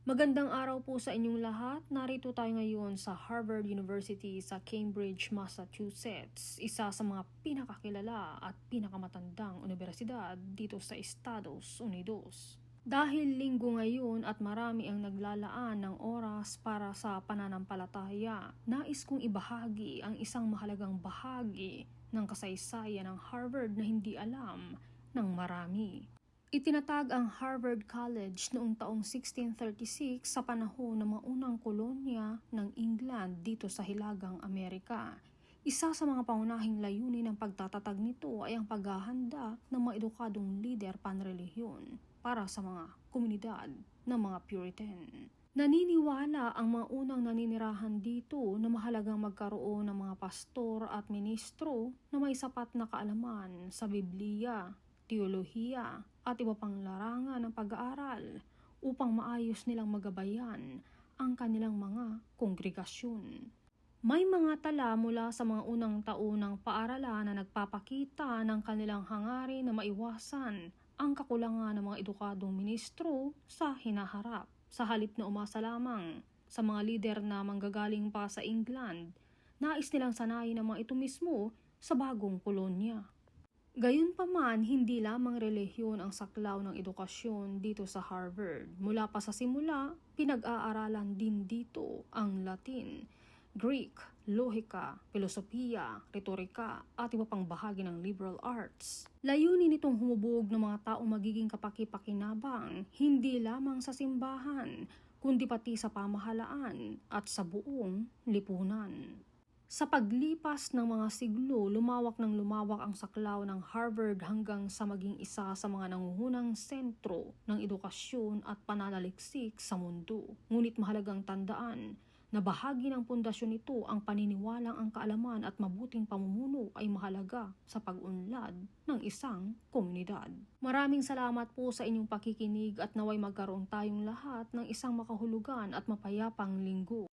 Magandang araw po sa inyong lahat. Narito tayo ngayon sa Harvard University sa Cambridge, Massachusetts, isa sa mga pinakakilala at pinakamatandang unibersidad dito sa Estados Unidos. Dahil linggo ngayon at marami ang naglalaan ng oras para sa pananampalataya, nais kong ibahagi ang isang mahalagang bahagi ng kasaysayan ng Harvard na hindi alam ng marami. Itinatag ang Harvard College noong taong 1636 sa panahon ng mga unang kolonya ng England dito sa Hilagang Amerika. Isa sa mga pangunahing layunin ng pagtatatag nito ay ang paghahanda ng mga edukadong lider panrelihiyon para sa mga komunidad ng mga Puritan. Naniniwala ang mga unang naninirahan dito na mahalagang magkaroon ng mga pastor at ministro na may sapat na kaalaman sa Biblia, teolohiya at iba pang larangan ng pag-aaral upang maayos nilang magabayan ang kanilang mga kongregasyon. May mga tala mula sa mga unang taon ng paaralan na nagpapakita ng kanilang hangarin na maiwasan ang kakulangan ng mga edukadong ministro sa hinaharap. Sa halip na umasa lamang sa mga lider na manggagaling pa sa England, nais nilang sanayin ang mga ito mismo sa bagong kolonya. Gayunpaman, hindi lamang relihiyon ang saklaw ng edukasyon dito sa Harvard. Mula pa sa simula, pinag-aaralan din dito ang Latin, Greek, lohika, filosofiya, retorika at iba pang bahagi ng liberal arts. Layunin nitong humubog ng mga taong magiging kapaki-pakinabang hindi lamang sa simbahan, kundi pati sa pamahalaan at sa buong lipunan. Sa paglipas ng mga siglo, lumawak ang saklaw ng Harvard hanggang sa maging isa sa mga nangungunang sentro ng edukasyon at pananaliksik sa mundo. Ngunit mahalagang tandaan na bahagi ng pundasyon nito ang paniniwalang ang kaalaman at mabuting pamumuno ay mahalaga sa pag-unlad ng isang komunidad. Maraming salamat po sa inyong pakikinig at naway magkaroon tayong lahat ng isang makahulugan at mapayapang linggo.